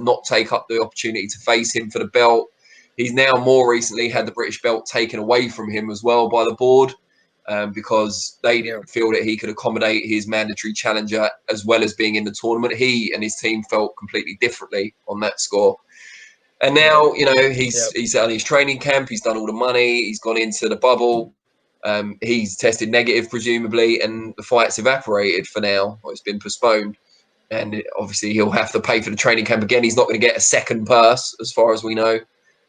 not take up the opportunity to face him for the belt. He's now more recently had the British belt taken away from him as well by the board because they didn't feel that he could accommodate his mandatory challenger as well as being in the tournament. He and his team felt completely differently on that score. And now, you know, he's done his training camp. He's done all the money. He's gone into the bubble. He's tested negative, presumably, and the fight's evaporated for now. Or it's been postponed. And obviously, he'll have to pay for the training camp again. He's not going to get a second purse, as far as we know.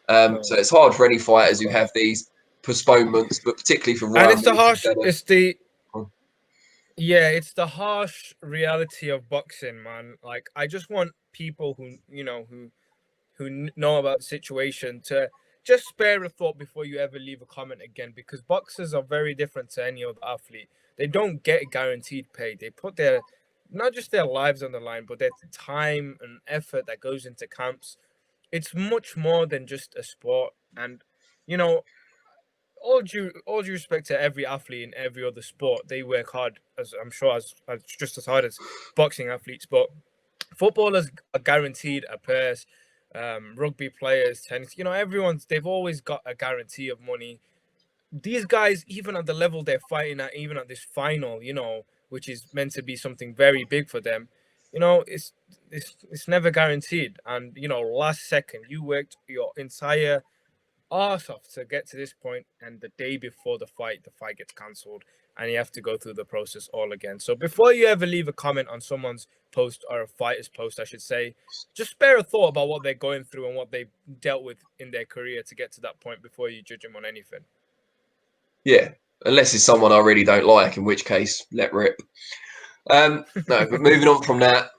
So it's hard for any fighters who have these postponements, but particularly for Ryan. And it's the harsh. It's the harsh reality of boxing, man. Like, I just want people who know about the situation to just spare a thought before you ever leave a comment again, because boxers are very different to any other athlete. They don't get guaranteed pay. They put not just their lives on the line, but their time and effort that goes into camps. It's much more than just a sport. And, you know, all due respect to every athlete in every other sport, they work hard, as I'm sure as just as hard as boxing athletes. But footballers are guaranteed a purse. Rugby players, tennis, you know, they've always got a guarantee of money. These guys, even at the level they're fighting at, even at this final, you know, which is meant to be something very big for them, you know, it's never guaranteed. And, you know, last second, you worked your entire arse off to get to this point, and the day before the fight gets cancelled, and you have to go through the process all again. So before you ever leave a comment on someone's post, or a fighter's post, I should say, just spare a thought about what they're going through and what they've dealt with in their career to get to that point before you judge them on anything. Yeah, unless it's someone I really don't like, in which case, let rip. No, but moving on from that,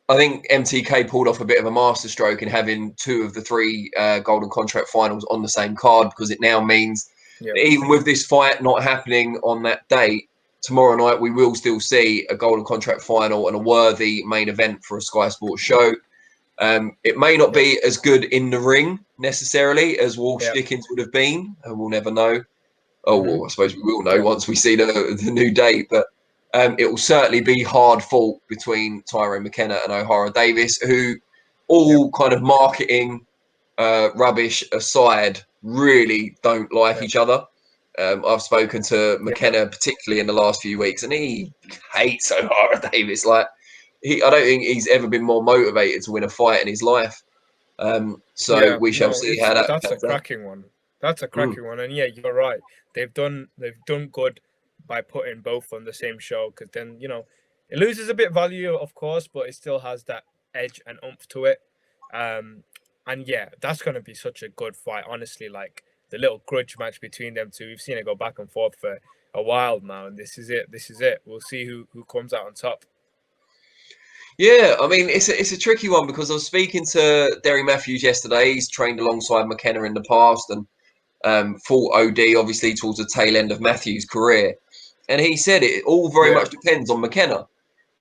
I think MTK pulled off a bit of a masterstroke in having 2 of the 3 Golden Contract finals on the same card, because it now means that even with this fight not happening on that date, tomorrow night we will still see a Golden Contract final and a worthy main event for a Sky Sports show. It may not be as good in the ring necessarily as Walsh Dickens would have been, and we'll never know. Oh, well, I suppose we will know once we see the new date, but it will certainly be hard fought between Tyrone McKenna and O'Hara Davis, who all kind of marketing rubbish aside, really don't like each other. I've spoken to McKenna particularly in the last few weeks, and he hates O'Hara Davis. Like, I don't think he's ever been more motivated to win a fight in his life. We shall see how that's a cracking one. That's a cracking one, and you're right. They've done good by putting both on the same show, because then, you know, it loses a bit of value, of course, but it still has that edge and oomph to it. And that's going to be such a good fight, honestly. Like, the little grudge match between them two, we've seen it go back and forth for a while now, and this is it. We'll see who comes out on top. Yeah, I mean, it's a tricky one, because I was speaking to Derry Matthews yesterday. He's trained alongside McKenna in the past and fought OD, obviously, towards the tail end of Matthews' career. And he said it all very much depends on McKenna,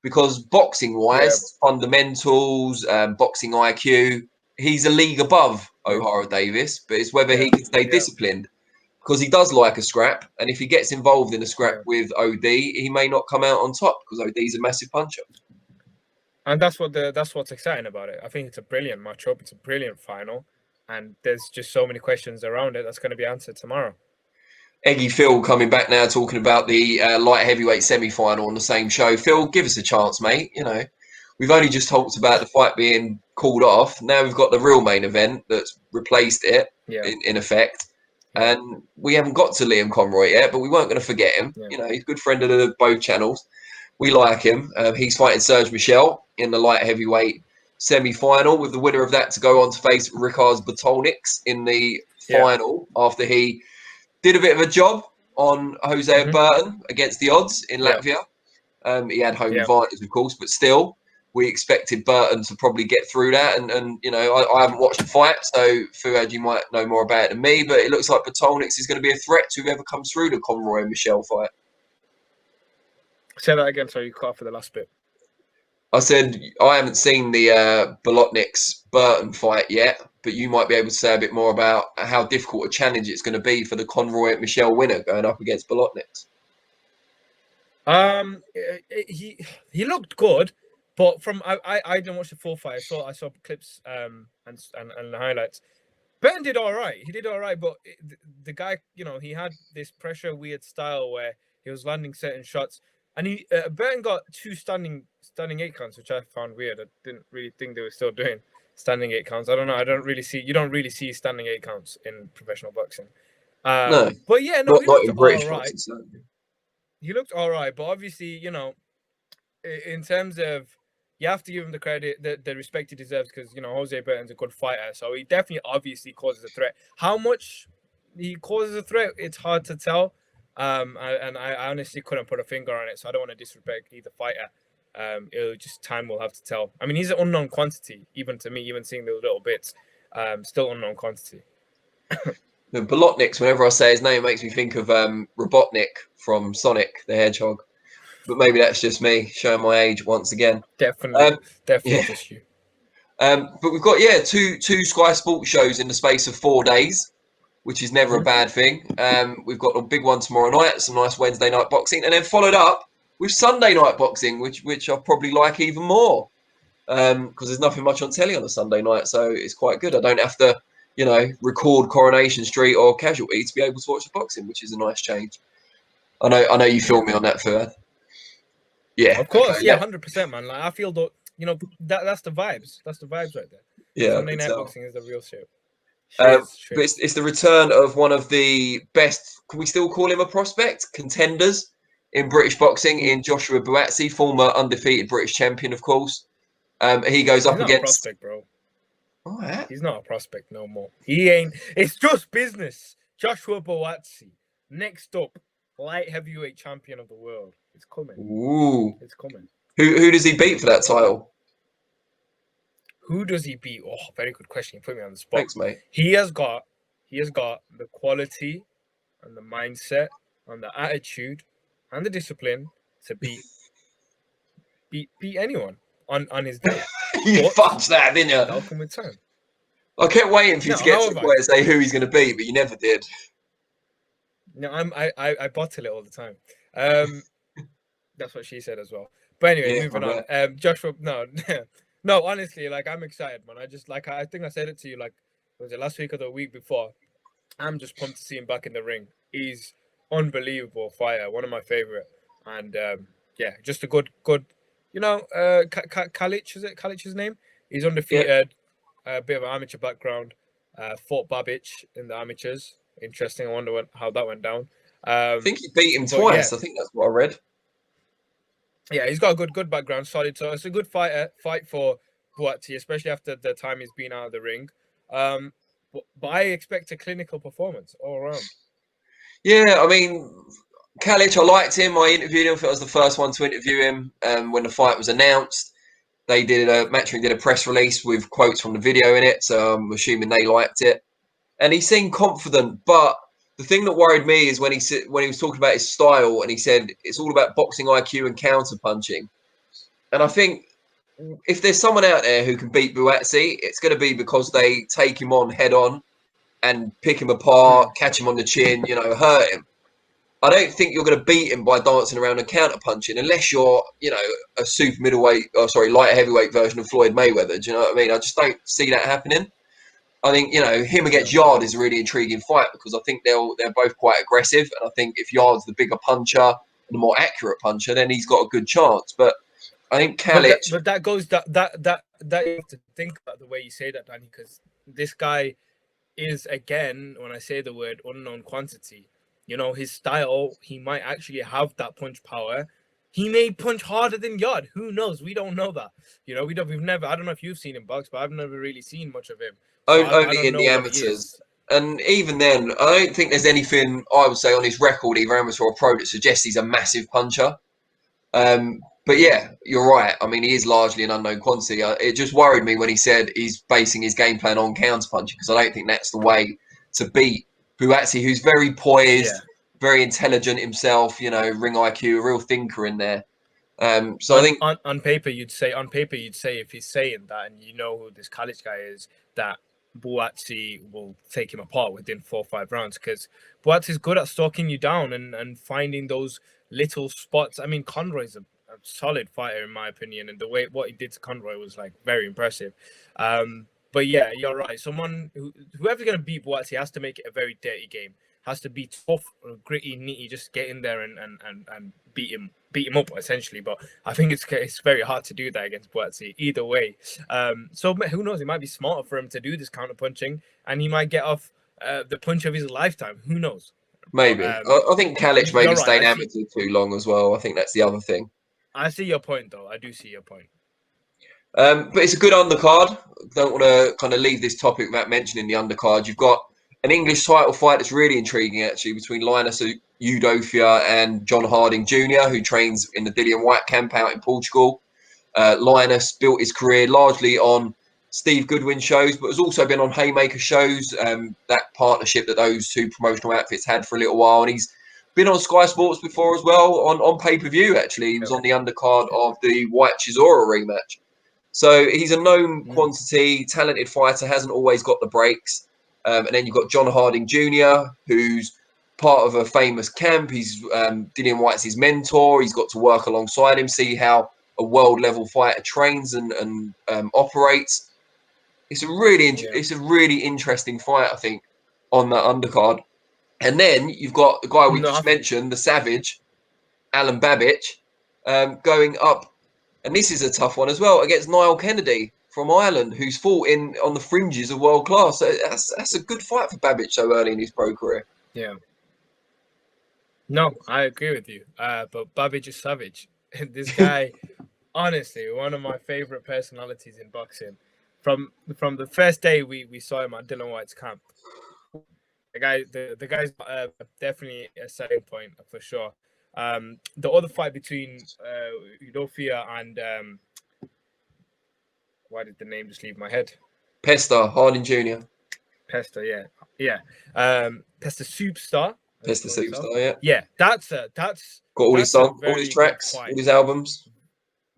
because boxing-wise, fundamentals, boxing IQ, he's a league above O'Hara Davis, but it's whether he can stay disciplined, because he does like a scrap, and if he gets involved in a scrap with OD, he may not come out on top, because OD's a massive puncher. And that's what's exciting about it. I think it's a brilliant matchup. It's a brilliant final, and there's just so many questions around it that's going to be answered tomorrow. Eggy Phil coming back now, talking about the light heavyweight semi-final on the same show. Phil, give us a chance, mate. You know, we've only just talked about the fight being called off. Now we've got the real main event that's replaced it, in effect. And we haven't got to Liam Conroy yet, but we weren't going to forget him. You know, he's a good friend of both channels. We like him. He's fighting Serge Michel in the light heavyweight semi-final, with the winner of that to go on to face Ricards Batolniks in the final, after he did a bit of a job on Jose Burton against the odds in Latvia. He had home advantage, of course, but still, we expected Burton to probably get through that. And you know, I haven't watched the fight, so Fuad, you might know more about it than me, but it looks like Batolniks is going to be a threat to whoever comes through the Conroy and Michel fight. Say that again, sorry, you cut off for the last bit. I said I haven't seen the Bolotniks-Burton fight yet, but you might be able to say a bit more about how difficult a challenge it's going to be for the Conroy and Michel winner going up against Bolotniks. He looked good, But from I didn't watch the full fight. I saw clips and the highlights. Burton did all right. He did all right, but the guy, he had this pressure weird style where he was landing certain shots, and he Burton got 2 standing 8 counts, which I found weird. I didn't really think they were still doing standing 8 counts. I don't know. You don't really see standing 8 counts in professional boxing. No, but yeah, no, he not looked in British all right. boxing, certainly. He looked all right, but obviously, in terms of, you have to give him the credit, the respect he deserves, because Jose Burton's a good fighter, so he definitely obviously causes a threat. How much he causes a threat, it's hard to tell. I honestly couldn't put a finger on it, so I don't want to disrespect either fighter. It'll just, time will have to tell. I mean, he's an unknown quantity, even to me, even seeing the little bits, still unknown quantity. The Bolotniks, whenever I say his name, makes me think of Robotnik from Sonic the Hedgehog. But maybe that's just me showing my age once again. Definitely yeah. just you. But we've got two Sky Sports shows in the space of 4 days, which is never a bad thing. We've got a big one tomorrow night, some nice Wednesday night boxing, and then followed up with Sunday night boxing, which I probably like even more, because there's nothing much on telly on a Sunday night, so it's quite good. I don't have to, record Coronation Street or Casualty to be able to watch the boxing, which is a nice change. I know you feel me on that, Fuad. Yeah, of course, okay, yeah, 100%, man. Like, I feel that's the vibes. That's the vibes right there. Yeah, Sunday night boxing is the real show. But it's the return of one of the best. Can we still call him a prospect? Contenders in British boxing, in Joshua Buatsi, former undefeated British champion, of course. He goes up against. He's not a prospect, bro. All right. He's not a prospect no more. He ain't. It's just business. Joshua Buatsi. Next up, light heavyweight champion of the world. It's coming. Ooh. It's coming. Who does he beat for that title? Who does he beat? Oh, very good question. You put me on the spot. Thanks, mate. He has got the quality and the mindset and the attitude and the discipline to beat anyone on his day. You fudged that, didn't you? That'll come with time. I kept waiting for you to get to the point and say who he's going to beat, but you never did. No, I bottle it all the time. That's what she said as well. But anyway, moving on. Joshua, no, honestly, like, I'm excited, man. I think I said it to you, like, was it last week or the week before? I'm just pumped to see him back in the ring. He's unbelievable fighter, one of my favorite, and just a good. Kalic, is it Kalic's name? He's undefeated. A bit of an amateur background. Fought Babic in the amateurs. Interesting. I wonder how that went down. I think he beat him twice. I think that's what I read. Yeah, he's got a good background, solid. So it's a good fight for Buatsi, especially after the time he's been out of the ring. But I expect a clinical performance all around. Yeah, I mean, Kalic, I liked him. I interviewed him. I was the first one to interview him when the fight was announced. They Matchroom did a press release with quotes from the video in it, so I'm assuming they liked it. And he seemed confident, but the thing that worried me is when he was talking about his style, and he said it's all about boxing IQ and counter punching. And I think if there's someone out there who can beat Buatsi, it's going to be because they take him on head on and pick him apart, catch him on the chin, hurt him. I don't think you're going to beat him by dancing around and counter punching unless you're, a super light heavyweight version of Floyd Mayweather. Do you know what I mean? I just don't see that happening. I think, him against Yard is a really intriguing fight because I think they're both quite aggressive. And I think if Yard's the bigger puncher and the more accurate puncher, then he's got a good chance. But I think Kalic... But that goes... That you have to think about the way you say that, Danny, because this guy is, again, when I say the word unknown quantity, his style, he might actually have that punch power. He may punch harder than Yard. Who knows? We don't know that. We've never... I don't know if you've seen him box, but I've never really seen much of him. So only in the amateurs. And even then, I don't think there's anything, I would say, on his record, either amateur or pro, that suggests he's a massive puncher. But yeah, you're right. I mean, he is largely an unknown quantity. It just worried me when he said he's basing his game plan on counter punching, because I don't think that's the way to beat Buatsi, who's very poised, very intelligent himself, ring IQ, a real thinker in there. So I think on paper you'd say if he's saying that, and who this Kalic guy is, that Buatsi will take him apart within 4 or 5 rounds, because Buatsi is good at stalking you down and finding those little spots. I mean, Conroy's solid fighter in my opinion, and the way what he did to Conroy was like very impressive. But yeah, you're right. Whoever's gonna beat Boatsy has to make it a very dirty game. Has to be tough, gritty, nitty. Just get in there and beat him up essentially. But I think it's very hard to do that against Boatsy either way. So who knows? It might be smarter for him to do this counter punching, and he might get off the punch of his lifetime. Who knows? Maybe. I think Kalic maybe stayed amateur too long as well. I think that's the other thing. I see your point, though. I do see your point. But it's a good undercard. Don't want to kind of leave this topic without mentioning the undercard. You've got an English title fight that's really intriguing, actually, between Linus Udofia and John Harding Jr., who trains in the Dillian White camp out in Portugal. Linus built his career largely on Steve Goodwin shows, but has also been on Haymaker shows, that partnership that those two promotional outfits had for a little while. And he's been on Sky Sports before as well, on pay-per-view, actually. He was on the undercard of the White Chisora rematch. So he's a known quantity, talented fighter, hasn't always got the breaks. And then you've got John Harding Jr., who's part of a famous camp. He's Dillian White's his mentor. He's got to work alongside him, see how a world-level fighter trains and operates. It's a really interesting fight, I think, on that undercard. And then you've got the guy we just mentioned, the Savage, Alan Babich, going up. And this is a tough one as well, against Niall Kennedy from Ireland, who's fought on the fringes of world class. So that's a good fight for Babich so early in his pro career. Yeah. No, I agree with you. But Babich is savage. This guy, honestly, one of my favorite personalities in boxing. From the first day we saw him at Dillian White's camp, the guy's definitely a selling point for sure. The other fight between Udofia and why did the name just leave my head? Pesta, Harding Jr. Pesta, yeah. Pesta Superstar. Pesta Superstar, yeah. Yeah, that's got all his songs, all his tracks, all his albums.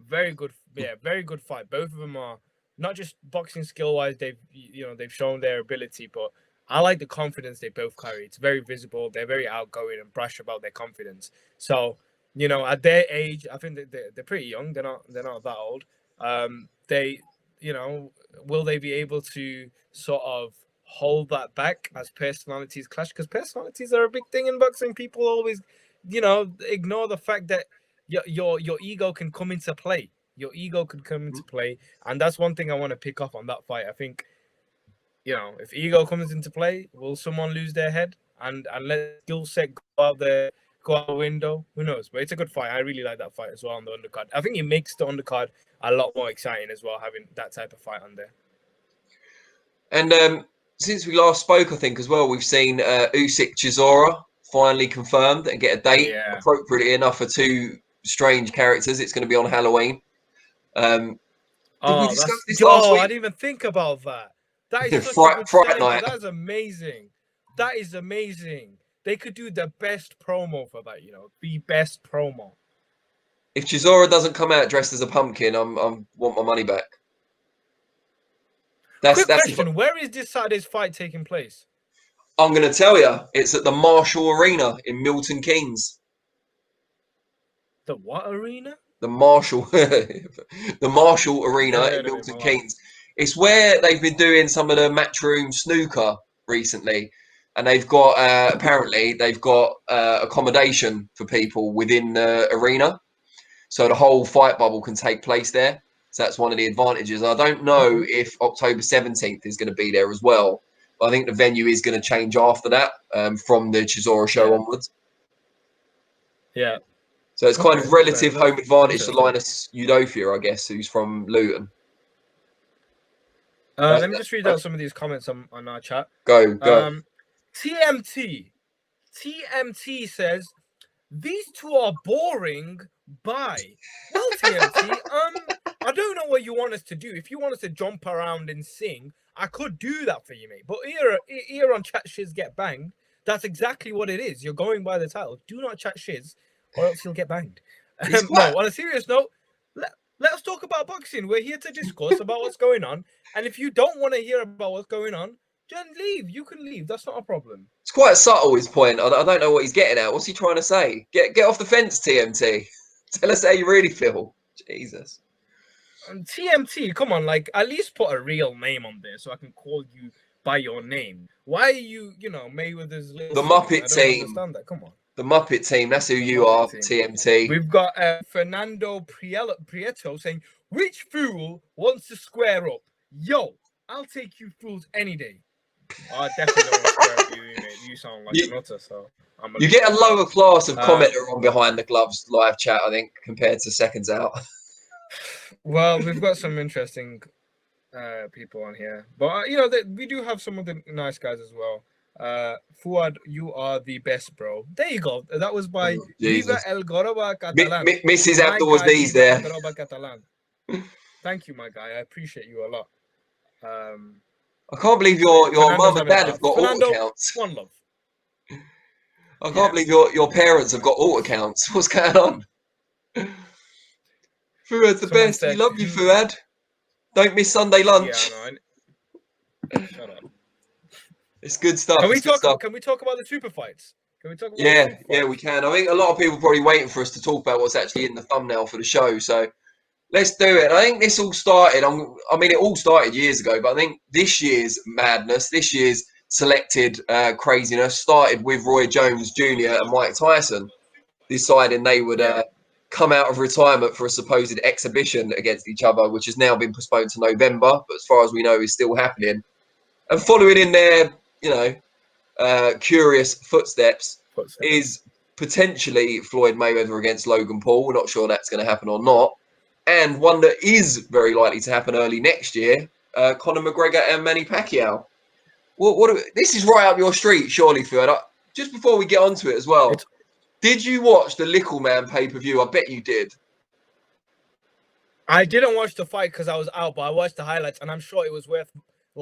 Very good, very good fight. Both of them are not just boxing skill wise. They've shown their ability, but I like the confidence they both carry. It's very visible. They're very outgoing and brash about their confidence. So, at their age, I think they're pretty young. They're not that old. Will they be able to sort of hold that back as personalities clash? Because personalities are a big thing in boxing. People always, ignore the fact that your ego can come into play. Your ego could come into play, and that's one thing I want to pick up on that fight. I think, if ego comes into play, will someone lose their head and let skill set go out the window? Who knows? But it's a good fight. I really like that fight as well on the undercard. I think it makes the undercard a lot more exciting as well, having that type of fight on there. And since we last spoke, I think as well, we've seen Usyk Chisora finally confirmed and get a date. Yeah. Appropriately enough for two strange characters. It's going to be on Halloween. Did we discuss this last week? I didn't even think about that. That is Fright night. That's amazing. That is amazing. They could do the best promo for that, the best promo. If Chisora doesn't come out dressed as a pumpkin, I want my money back. Quick question: where is this Saturday's fight taking place? I'm going to tell you, it's at the Marshall Arena in Milton Keynes. The what arena? The Marshall Arena in Milton Keynes. It's where they've been doing some of the matchroom snooker recently, and they've got apparently they've got accommodation for people within the arena, so the whole fight bubble can take place there. So that's one of the advantages. I don't know if October 17th is going to be there as well, but I think the venue is going to change after that from the Chisora show onwards. Yeah. So it's kind of relative home advantage to Linus Udofia, I guess, who's from Luton. Let me just read out some of these comments on our chat. Go. TMT says, these two are boring. Bye. Well, TMT, I don't know what you want us to do. If you want us to jump around and sing, I could do that for you, mate. But here on Chat Shiz Get Banged, that's exactly what it is. You're going by the title. Do not chat shiz, or else you'll get banged. No, on a serious note, let us talk about boxing. We're here to discuss about what's going on. And if you don't want to hear about what's going on, then leave. You can leave. That's not a problem. It's quite subtle, his point. I don't know what he's getting at. What's he trying to say? Get off the fence, TMT. Tell us how you really feel. Jesus. TMT, come on, like at least put a real name on there so I can call you by your name. Why are you, Mayweather's little The son? Muppet I don't team. understand that. Come on. The Muppet team. That's who you are, TMT. We've got Fernando Prieto saying, which fool wants to square up? Yo, I'll take you fools any day. I definitely don't want to square up with you, mate. You sound like a nutter, so you get a lower class of commenter on Behind the Gloves live chat, I think, compared to Seconds Out. Well, we've got some interesting people on here, but we do have some of the nice guys as well. Fuad, you are the best, bro. There you go. That was by Viva El Goroba Catalan. Mrs. Abdul-Aziz there. Thank you, my guy. I appreciate you a lot. I can't believe your mum and dad have got alt accounts. One love. I can't believe your parents have got alt accounts. What's going on? Fuad's the best. We love you, Fuad. Don't miss Sunday lunch. Yeah, Shut up. It's good stuff. Can we talk about the super fights? Can we talk about Yeah, we can. I think a lot of people are probably waiting for us to talk about what's actually in the thumbnail for the show. So let's do it. I think this all started, it all started years ago, but I think this year's madness, this year's selected craziness started with Roy Jones Jr. and Mike Tyson deciding they would come out of retirement for a supposed exhibition against each other, which has now been postponed to November, but as far as we know is still happening. And following in their, curious footsteps is potentially Floyd Mayweather against Logan Paul. We're not sure that's going to happen or not. And one that is very likely to happen early next year, Conor McGregor and Manny Pacquiao. This is right up your street, surely, Fuad. Just before we get onto it as well, did you watch the Little Man pay-per-view? I bet you did. I didn't watch the fight because I was out, but I watched the highlights, and I'm sure it was worth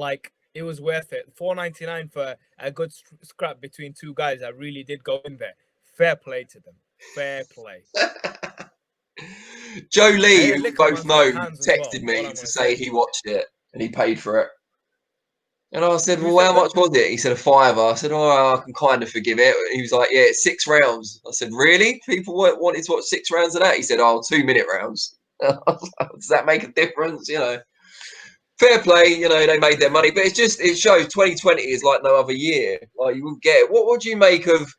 it. $4.99 for a good scrap between two guys that really did go in there. Fair play to them. Fair play. Joe Lee, who we both know, texted me to say he watched it and he paid for it. And I said, well, how much was it? He said $5. I said, oh, I can kind of forgive it. He was like, yeah, it's 6 rounds. I said, really? People wanted to watch 6 rounds of that? He said, 2-minute rounds. Does that make a difference? Fair play, they made their money. But it shows 2020 is like no other year. Like, you wouldn't get it. What would you make of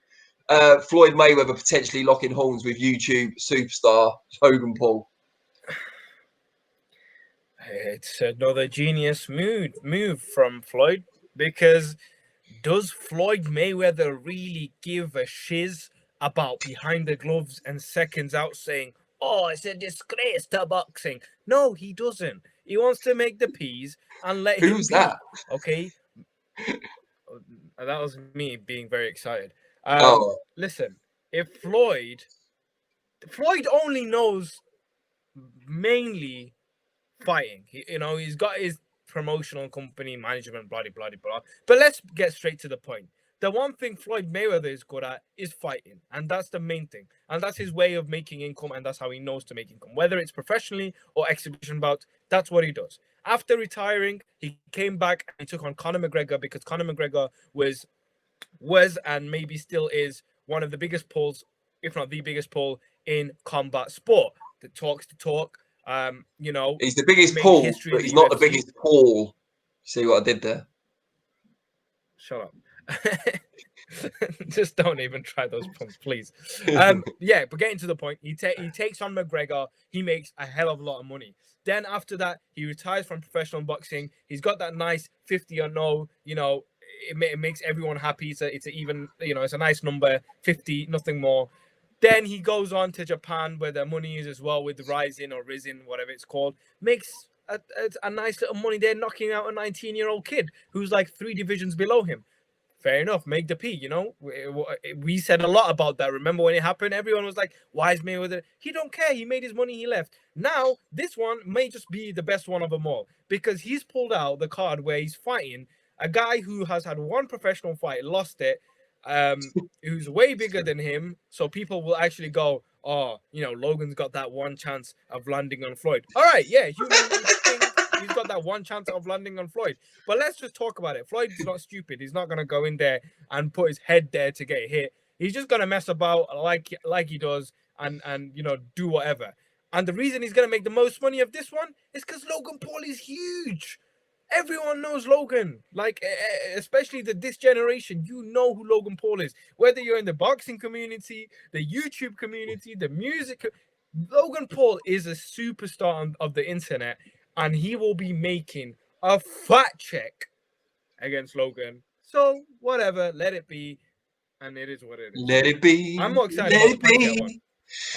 Floyd Mayweather potentially locking horns with YouTube superstar Logan Paul? It's another genius move from Floyd, because does Floyd Mayweather really give a shiz about Behind the Gloves and Seconds Out saying, oh, it's a disgrace to boxing? No, he doesn't. He wants to make the peas and let him be. That? Okay. That was me being very excited. Listen, if Floyd only knows mainly fighting. He's got his promotional company, management, blah, blah, blah, blah. But let's get straight to the point. The one thing Floyd Mayweather is good at is fighting. And that's the main thing. And that's his way of making income. And that's how he knows to make income. Whether it's professionally or exhibition bouts, that's what he does. After retiring, he came back and he took on Conor McGregor, because Conor McGregor was and maybe still is one of the biggest pulls, if not the biggest pull, in combat sport. That talks the talk. He's the biggest pull, but he's not the biggest Paul. See what I did there? Shut up. Just don't even try those puns, please. But getting to the point, he takes on McGregor. He makes a hell of a lot of money. Then after that, he retires from professional boxing. He's got that nice 50 or no. It makes everyone happy. It's even it's a nice number, 50, nothing more. Then he goes on to Japan, where the money is as well, with the Rising or Risen, whatever it's called. Makes a nice little money there, knocking out a 19-year-old kid who's like 3 divisions below him. Fair enough, make the P, We said a lot about that. Remember when it happened? Everyone was like, why is Mayweather? He don't care. He made his money, he left. Now, this one may just be the best one of them all, because he's pulled out the card where he's fighting a guy who has had one professional fight, lost it, who's way bigger than him, so people will actually go, oh, Logan's got that one chance of landing on Floyd. All right, yeah, you think he's got that one chance of landing on Floyd, but let's just talk about it. Floyd's not stupid. He's not gonna go in there and put his head there to get hit. He's just gonna mess about like he does, and you know, do whatever. And the reason he's gonna make the most money of this one is because Logan Paul is huge. Everyone knows Logan, like especially this generation. You know who Logan Paul is, whether you're in the boxing community, the YouTube community, the music. Logan Paul is a superstar of the internet, and he will be making a fat check against Logan. So whatever, let it be, and it is what it is. Let it be. I'm more excited about the Pacquiao one.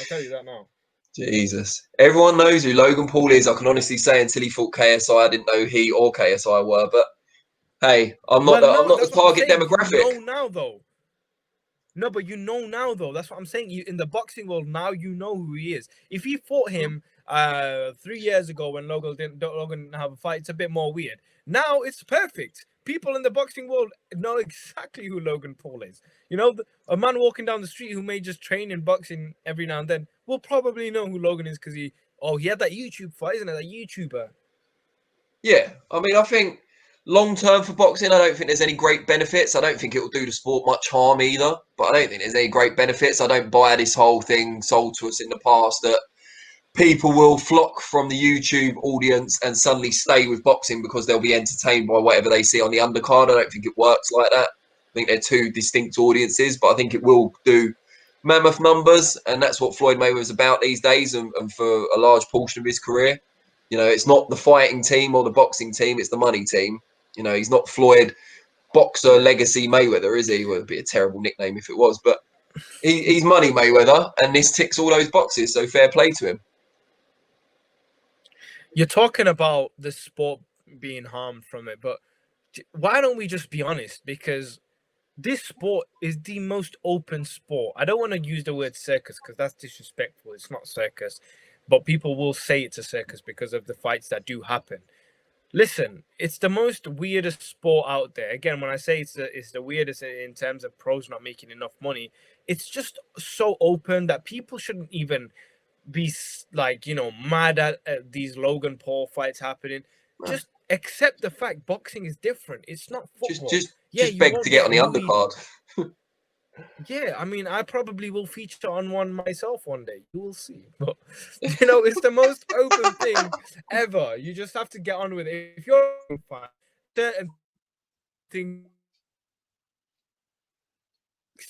I'll tell you that now. Jesus. Everyone knows who Logan Paul is. I can honestly say until he fought KSI, I didn't know he or KSI were. But hey, I'm not the target demographic. You know now, though. No, but you know now, though. That's what I'm saying. In the boxing world, now you know who he is. If he fought him 3 years ago when Logan didn't have a fight, it's a bit more weird. Now it's perfect. People in the boxing world know exactly who Logan Paul is. You know, a man walking down the street who may just train in boxing every now and then will probably know who Logan is because he had that YouTube fight, isn't it? That YouTuber. Yeah, I mean, I think long term for boxing, I don't think there's any great benefits. I don't think it will do the sport much harm either. But I don't think there's any great benefits. I don't buy this whole thing sold to us in the past that people will flock from the YouTube audience and suddenly stay with boxing because they'll be entertained by whatever they see on the undercard. I don't think it works like that. I think they're two distinct audiences, but I think it will do mammoth numbers, and that's what Floyd Mayweather is about these days, and for a large portion of his career. You know, it's not the fighting team or the boxing team, it's the money team. You know, he's not Floyd Boxer Legacy Mayweather, is he? Well, it'd be a terrible nickname if it was, but he's Money Mayweather, and this ticks all those boxes, so fair play to him. You're talking about the sport being harmed from it, but why don't we just be honest? Because this sport is the most open sport. I don't want to use the word circus because that's disrespectful. It's not circus, but people will say it's a circus because of the fights that do happen. Listen, it's the most weirdest sport out there. Again, when I say it's the weirdest in terms of pros not making enough money, it's just so open that people shouldn't even be like, you know, mad at these Logan Paul fights happening. Just accept the fact boxing is different. It's not football. Just beg to get on the undercard. Yeah, I mean, I probably will feature on one myself one day. You will see. But, you know, it's the most open thing ever. You just have to get on with it. If you're a fan, certain things.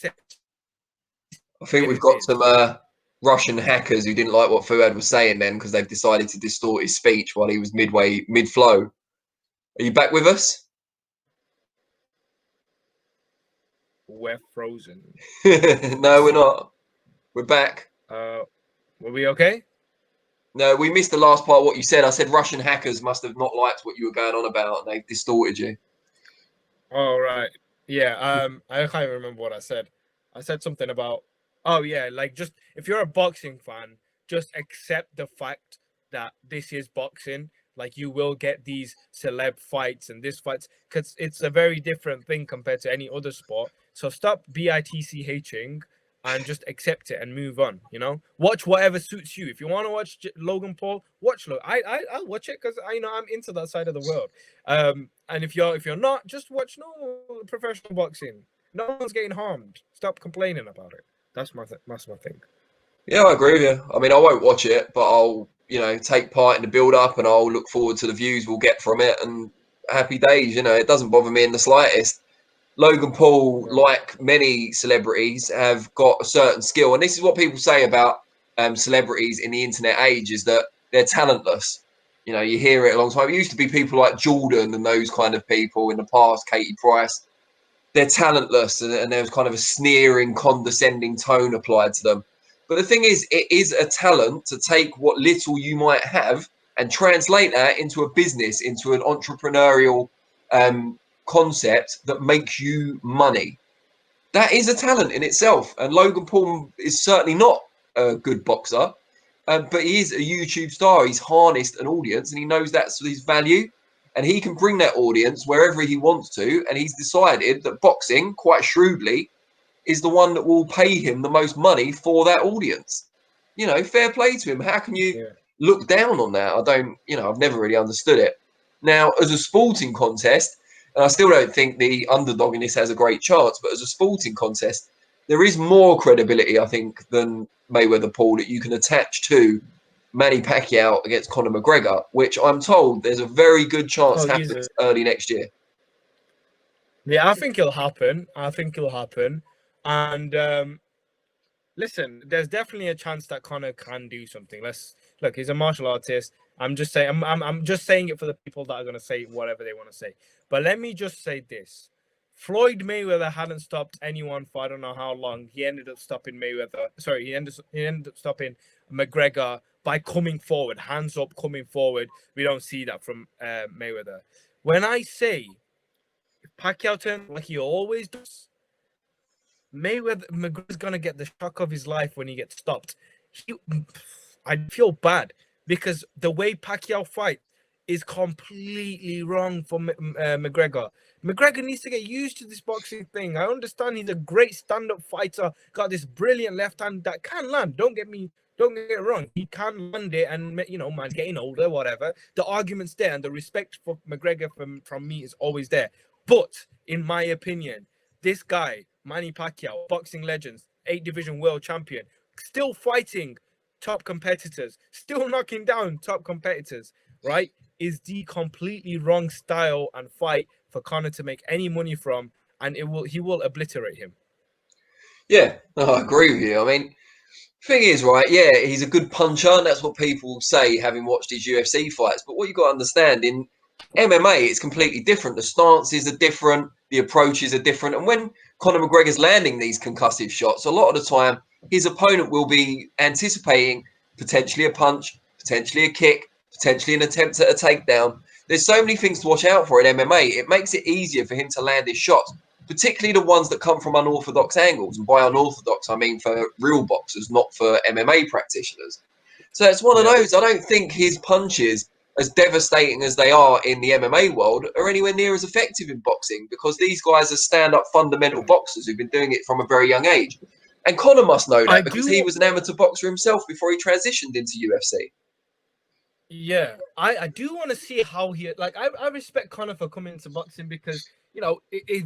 I think we've got some Russian hackers who didn't like what Fuad was saying then because they've decided to distort his speech while he was mid-flow. Are you back with us? We're frozen. No, we're not. We're back. Were we okay? No, we missed the last part of what you said. I said Russian hackers must have not liked what you were going on about, and they distorted you. Oh, right. Yeah, I can't even remember what I said. I said something about, oh, yeah, like just if you're a boxing fan, just accept the fact that this is boxing. Like, you will get these celeb fights and this fights because it's a very different thing compared to any other sport. So stop bitching and just accept it and move on. You know, watch whatever suits you. If you want to watch Logan Paul, watch Logan. I'll watch it because I'm into that side of the world. And if you're not, just watch normal professional boxing. No one's getting harmed. Stop complaining about it. That's my thing. Yeah, I agree with you. I mean, I won't watch it, but I'll, you know, take part in the build-up, and I'll look forward to the views we'll get from it. And happy days, you know, it doesn't bother me in the slightest. Logan Paul, like many celebrities, have got a certain skill, and this is what people say about celebrities in the internet age: is that they're talentless. You know, you hear it a long time. It used to be people like Jordan and those kind of people in the past, Katie Price. They're talentless, and there was kind of a sneering, condescending tone applied to them. But the thing is, it is a talent to take what little you might have and translate that into a business, into an entrepreneurial concept that makes you money. That is a talent in itself. And Logan Paul is certainly not a good boxer, but he is a YouTube star. He's harnessed an audience, and he knows that's his value. And he can bring that audience wherever he wants to. And he's decided that boxing, quite shrewdly, is the one that will pay him the most money for that audience. You know, fair play to him. How can you look down on that? I don't, you know, I've never really understood it. Now, as a sporting contest, and I still don't think the underdog in this has a great chance, but as a sporting contest, there is more credibility, I think, than Mayweather Paul that you can attach to Manny Pacquiao against Conor McGregor, which I'm told there's a very good chance happens early next year. Yeah, I think it'll happen. And listen, there's definitely a chance that Conor can do something. Let's look. He's a martial artist. I'm just saying. I'm just saying it for the people that are gonna say whatever they want to say. But let me just say this: Floyd Mayweather hadn't stopped anyone for I don't know how long. He ended up stopping Mayweather. Sorry, he ended up stopping McGregor by coming forward, hands up, coming forward. We don't see that from Mayweather. When I say Pacquiao turns like he always does, McGregor's gonna get the shock of his life when he gets stopped. I feel bad because the way Pacquiao fight is completely wrong for McGregor. McGregor needs to get used to this boxing thing. I understand he's a great stand-up fighter, got this brilliant left hand that can land. Don't get me wrong. He can land it, and man, getting older, whatever. The argument's there, and the respect for McGregor from me is always there. But in my opinion, this guy, Manny Pacquiao, boxing legends, 8-division world champion, still fighting top competitors, still knocking down top competitors, right? Is the completely wrong style and fight for Conor to make any money from, and he will obliterate him. Yeah, no, I agree with you. I mean, thing is, right, yeah, he's a good puncher, and that's what people say having watched his UFC fights. But what you got to understand, in MMA, it's completely different. The stances are different, the approaches are different. And when Conor McGregor's landing these concussive shots, a lot of the time, his opponent will be anticipating potentially a punch, potentially a kick, potentially an attempt at a takedown. There's so many things to watch out for in MMA. It makes it easier for him to land his shots, particularly the ones that come from unorthodox angles. And by unorthodox, I mean for real boxers, not for MMA practitioners. So it's one of those. I don't think his punches, as devastating as they are in the MMA world, are anywhere near as effective in boxing, because these guys are stand-up fundamental boxers who've been doing it from a very young age. And Conor must know that because he was an amateur boxer himself before he transitioned into UFC. Yeah, I do want to see how he I respect Conor for coming into boxing because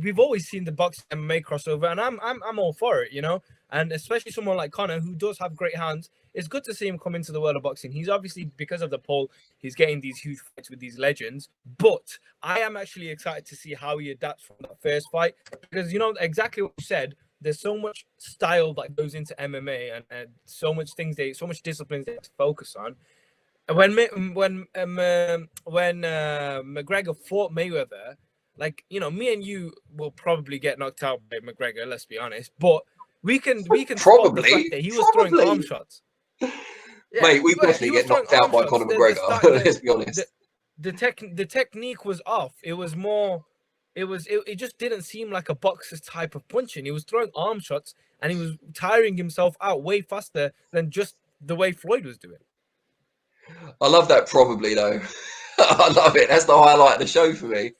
we've always seen the boxing MMA crossover, and I'm all for it, and especially someone like Conor who does have great hands. It's good to see him come into the world of boxing. He's obviously, because of the poll, he's getting these huge fights with these legends, but I am actually excited to see how he adapts from that first fight, because exactly what you said. There's so much style that goes into MMA, and so much disciplines they have to focus on. When McGregor fought Mayweather, me and you will probably get knocked out by McGregor. Let's be honest, but we can spot the fact that he was throwing arm shots. Yeah, mate, we definitely get knocked out by Conor McGregor. Let's be honest. The technique was off. It was more. It just didn't seem like a boxer's type of punching. He was throwing arm shots, and he was tiring himself out way faster than just the way Floyd was doing. I love that probably though. I love it. That's the highlight of the show for me.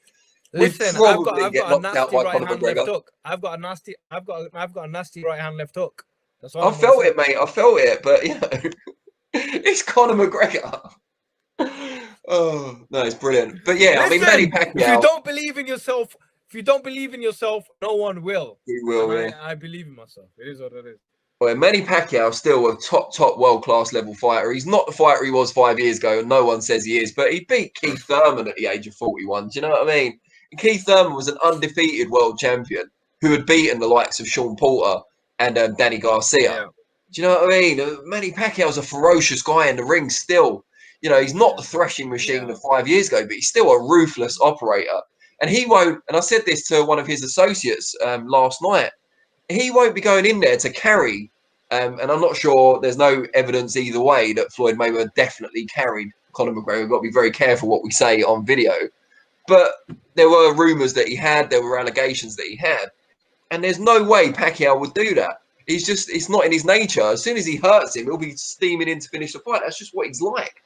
Listen, I've got a nasty right hand left hook. I've got a nasty right hand left hook. That's all I felt it, mate. I felt it, but it's Conor McGregor. Oh no, it's brilliant. But yeah, listen, I mean, Manny Pacquiao. If you don't believe in yourself, no one will. You will. Yeah. I believe in myself. It is what it is. Well, Manny Pacquiao still a top world-class level fighter. He's not the fighter he was 5 years ago, and no one says he is, but he beat Keith Thurman at the age of 41. Do you know what I mean? And Keith Thurman was an undefeated world champion who had beaten the likes of Sean Porter and Danny Garcia. Yeah. Do you know what I mean? Manny Pacquiao's a ferocious guy in the ring still. He's not the thrashing machine of 5 years ago, but he's still a ruthless operator. And he won't, and I said this to one of his associates last night, he won't be going in there to carry, and I'm not sure, there's no evidence either way that Floyd Mayweather definitely carried Conor McGregor. We've got to be very careful what we say on video. But there were rumours that he had, there were allegations that he had. And there's no way Pacquiao would do that. It's not in his nature. As soon as he hurts him, he'll be steaming in to finish the fight. That's just what he's like.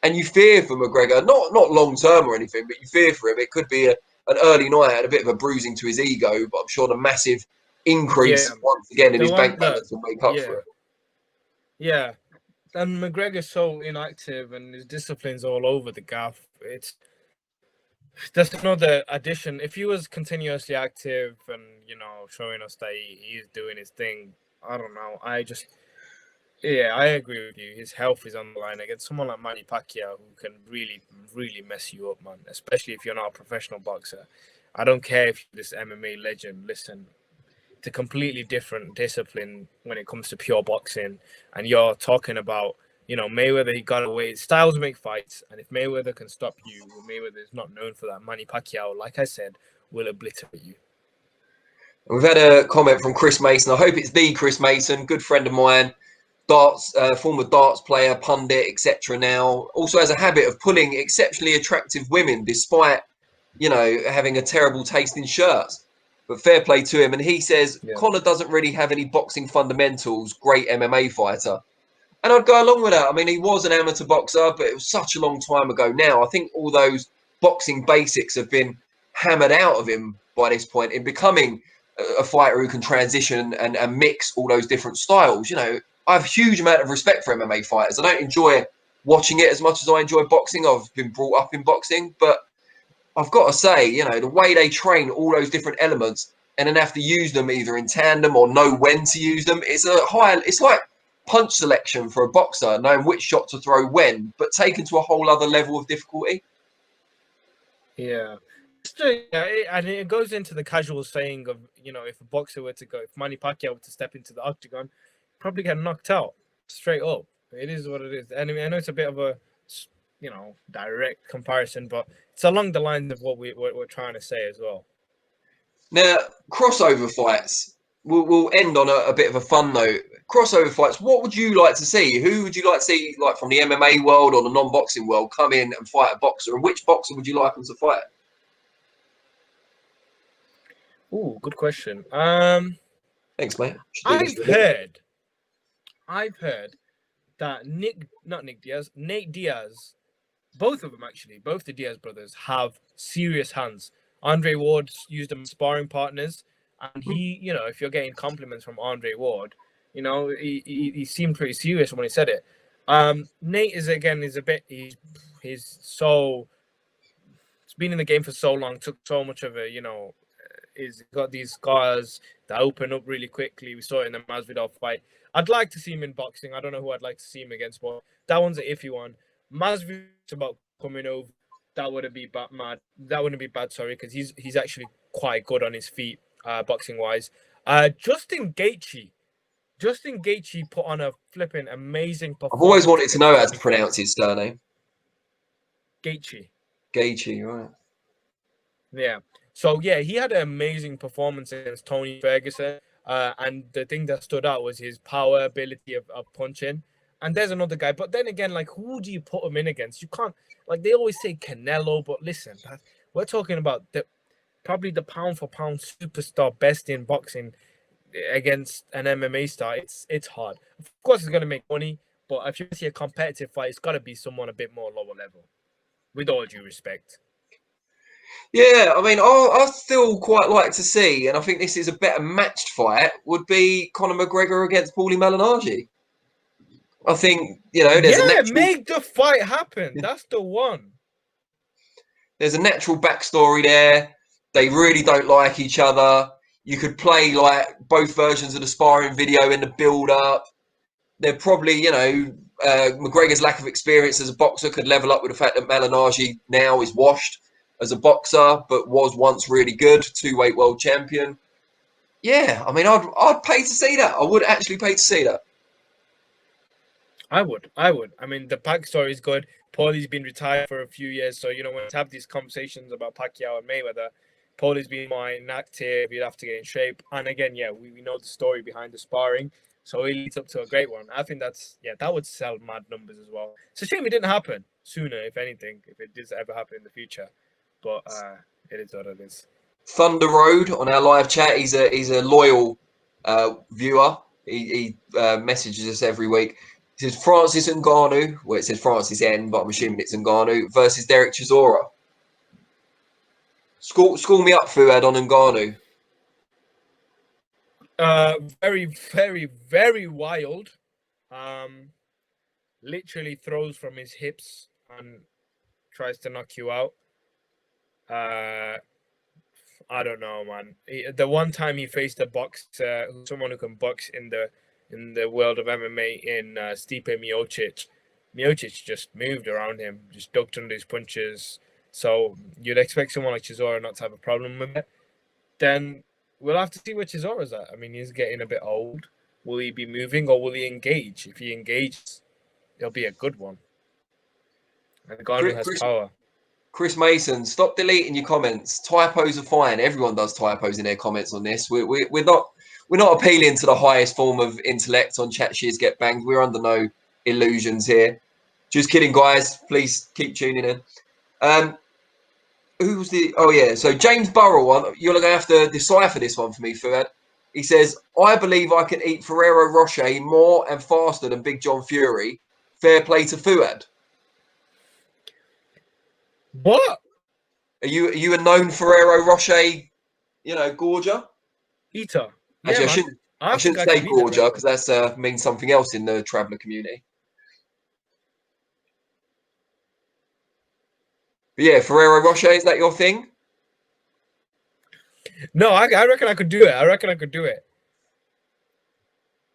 And you fear for McGregor, not long term or anything, but you fear for him. It could be an early night and a bit of a bruising to his ego, but I'm sure the massive increase once again in his bank balance will make up for it. Yeah, and McGregor's so inactive and his discipline's all over the gaff. That's another addition. If he was continuously active and showing us that he's doing his thing, I don't know. Yeah, I agree with you. His health is on the line against someone like Manny Pacquiao, who can really, really mess you up, man. Especially if you're not a professional boxer. I don't care if you're this MMA legend. Listen, it's a completely different discipline when it comes to pure boxing, and you're talking about Mayweather. He got away. Styles make fights, and if Mayweather can stop you, Mayweather is not known for that. Manny Pacquiao, like I said, will obliterate you. We've had a comment from Chris Mason. I hope it's the Chris Mason, good friend of mine, darts, former darts player, pundit, etc. Now also has a habit of pulling exceptionally attractive women, despite having a terrible taste in shirts. But fair play to him. And he says Conor doesn't really have any boxing fundamentals. Great MMA fighter. And I'd go along with that. I mean, he was an amateur boxer, but it was such a long time ago now. I think all those boxing basics have been hammered out of him by this point in becoming a fighter who can transition and mix all those different styles. I have a huge amount of respect for MMA fighters. I don't enjoy watching it as much as I enjoy boxing. I've been brought up in boxing, but I've got to say, the way they train all those different elements and then have to use them either in tandem or know when to use them, it's like punch selection for a boxer, knowing which shot to throw when, but taken to a whole other level of difficulty. Yeah. And it goes into the casual saying of, if a boxer were to go, if Manny Pacquiao were to step into the octagon, probably get knocked out straight up. It is what it is. And I know it's a bit of a, direct comparison, but it's along the lines of what we're trying to say as well. Now, crossover fights, we'll end on a bit of a fun note. Crossover fights, what would you like to see? Who would you like to see, like from the MMA world or the non-boxing world, come in and fight a boxer? And which boxer would you like them to fight? Ooh, good question. Thanks, mate. I've heard that Nate Diaz, both of them actually, both the Diaz brothers have serious hands. Andre Ward's used them as sparring partners, and he, if you're getting compliments from Andre Ward, he seemed pretty serious when he said it. Nate is a bit, he's been in the game for so long, took so much of it, he's got these scars that open up really quickly. We saw it in the Masvidal fight. I'd like to see him in boxing. I don't know who I'd like to see him against, but that one's an iffy one. Masvidal's about coming over. That wouldn't be bad. That wouldn't be bad. Sorry, because he's actually quite good on his feet, boxing wise. Justin Gaethje put on a flipping amazing performance. I've always wanted to know how to pronounce his surname. Gaethje, right? Yeah. So yeah, he had an amazing performance against Tony Ferguson. And the thing that stood out was his power ability of punching. And there's another guy, but then again, like, who do you put him in against? You can't, like, they always say Canelo, but listen, we're talking about probably the pound for pound superstar, best in boxing against an MMA star. It's hard. Of course, it's gonna make money, but if you see a competitive fight, it's got to be someone a bit more lower level. With all due respect. Yeah, I mean, I still quite like to see, and I think this is a better matched fight, would be Conor McGregor against Paulie Malignaggi. I think, there's a natural... make the fight happen. That's the one. There's a natural backstory there. They really don't like each other. You could play, like, both versions of the sparring video in the build-up. They're probably, McGregor's lack of experience as a boxer could level up with the fact that Malignaggi now is washed as a boxer, but was once really good, two-weight world champion. Yeah, I mean, I'd pay to see that. I would actually pay to see that. I would. I mean, the backstory is good. Paulie's been retired for a few years, so when you have these conversations about Pacquiao and Mayweather, Paulie's been more inactive. You'd have to get in shape. And again, yeah, we know the story behind the sparring, so it leads up to a great one. I think that would sell mad numbers as well. It's a shame it didn't happen sooner, if anything, if it does ever happen in the future. But it is what it is. Thunder Road on our live chat. He's a loyal viewer. He messages us every week. He says Francis Ngannou. Well, it says Francis N, but I'm assuming it's Ngannou versus Derek Chisora. School me up, Fuad, on Ngannou. Very, very, very wild. Literally throws from his hips and tries to knock you out. I don't know, man. The one time he faced a boxer, someone who can box in the world of MMA in Stipe Miocic. Miocic just moved around him, just ducked under his punches. So you'd expect someone like Chisora not to have a problem with it. Then we'll have to see where Chisora's at. I mean, he's getting a bit old. Will he be moving or will he engage? If he engages, it'll be a good one. And Ngannou has power. Chris Mason, stop deleting your comments. Typos are fine. Everyone does typos in their comments on this. We're not appealing to the highest form of intellect on Chat Shiz Get Banged. We're under no illusions here. Just kidding, guys. Please keep tuning in. Who was the? Oh yeah. So James Burrell. You're gonna have to decipher this one for me, Fuad. He says, "I believe I can eat Ferrero Rocher more and faster than Big John Fury. Fair play to Fuad." What? Are you a known Ferrero Rocher, gorger? Eater. Actually, Yeah, I shouldn't say gorger because that's means something else in the traveller community. But yeah, Ferrero Rocher, is that your thing? No, I reckon I could do it.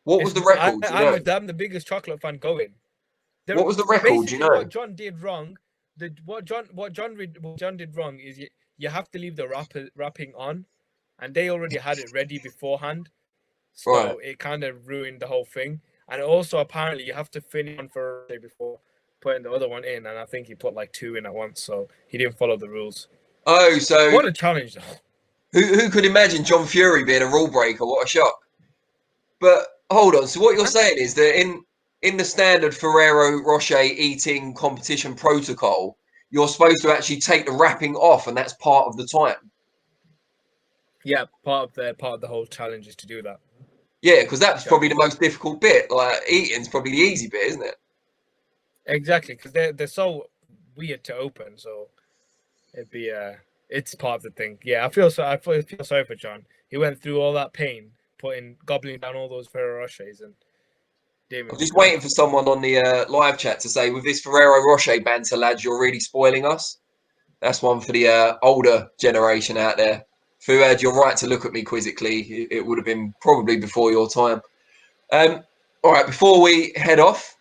What was the record? I'm the biggest chocolate fan going. What was the record? Do you know? What John did wrong. What John did wrong is you have to leave the wrapping on, and they already had it ready beforehand, so It kind of ruined the whole thing. And also apparently you have to finish one for before putting the other one in, and I think he put like 2 in at once, so he didn't follow the rules. Oh, so what a challenge though. Who could imagine John Fury being a rule breaker? What a shock! But hold on, so what you're saying is that in the standard Ferrero Rocher eating competition protocol, you're supposed to actually take the wrapping off, and that's part of the time. Yeah, part of the whole challenge is to do that. Yeah, because that's probably the most difficult bit. Like eating's probably the easy bit, isn't it? Exactly, because they're so weird to open, so it'd be it's part of the thing. Yeah, I feel sorry for John. He went through all that pain, gobbling down all those Ferrero Rochers, and I'm just waiting for someone on the live chat to say, with this Ferrero Rocher banter, lads, you're really spoiling us. That's one for the older generation out there. Fuad, you're right to look at me quizzically. It would have been probably before your time. All right, before we head off,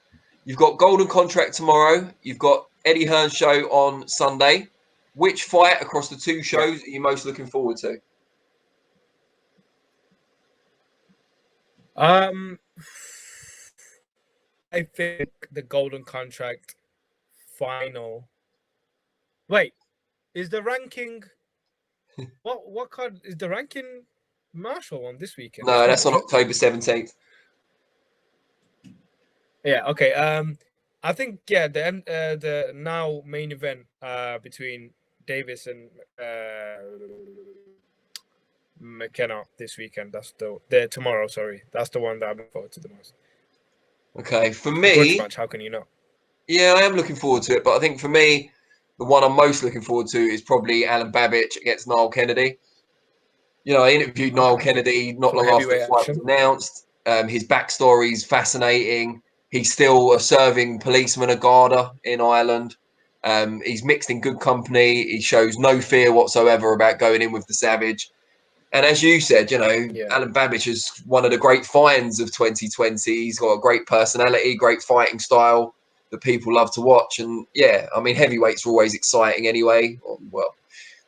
you've got Golden Contract tomorrow. You've got Eddie Hearn's show on Sunday. Which fight across the 2 shows are you most looking forward to? I think the Golden Contract final. Wait, is the ranking? what card is the ranking? Marshall one this weekend? No, that's on October 17th. Yeah. Okay. I think the now main event between Davis and McKenna this weekend. That's the tomorrow. Sorry, that's the one that I'm looking forward to the most. Okay, for me, match, how can you not? Yeah, I am looking forward to it, but I think for me, the one I'm most looking forward to is probably Alan Babich against Niall Kennedy. I interviewed Niall Kennedy not long after the fight was announced. His backstory is fascinating. He's still a serving policeman, a Garda in Ireland. He's mixed in good company. He shows no fear whatsoever about going in with the savage. And as you said, Alan Babich is one of the great finds of 2020. He's got a great personality, great fighting style that people love to watch. And yeah, I mean, heavyweights are always exciting anyway. Well,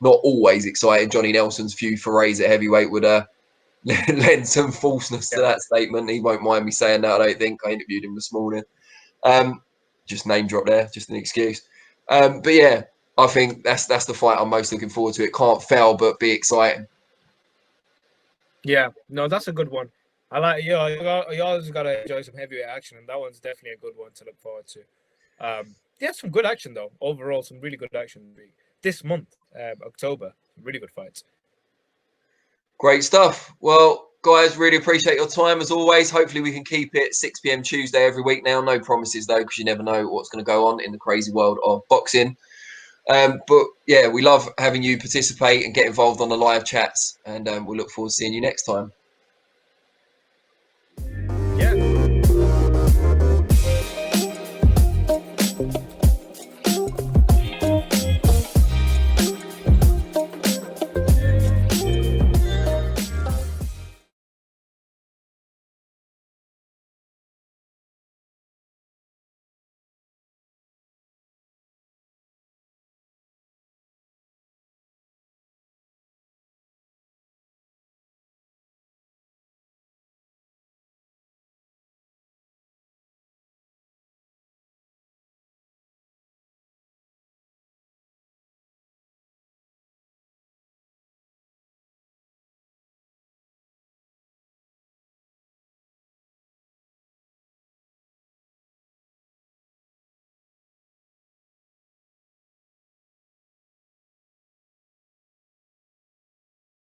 not always exciting. Johnny Nelson's few forays at heavyweight would lend some falseness to that statement. He won't mind me saying that, I don't think. I interviewed him this morning. Just name drop there, just an excuse. But yeah, I think that's the fight I'm most looking forward to. It can't fail but be exciting. Yeah, no, that's a good one. I like you always gotta enjoy some heavyweight action, and that one's definitely a good one to look forward to. Yeah, some good action though. Overall, some really good action this month, October. Really good fights. Great stuff. Well, guys, really appreciate your time as always. Hopefully we can keep it 6 p.m. Tuesday every week now. No promises though, because you never know what's going to go on in the crazy world of boxing. But yeah, we love having you participate and get involved on the live chats, and we'll look forward to seeing you next time.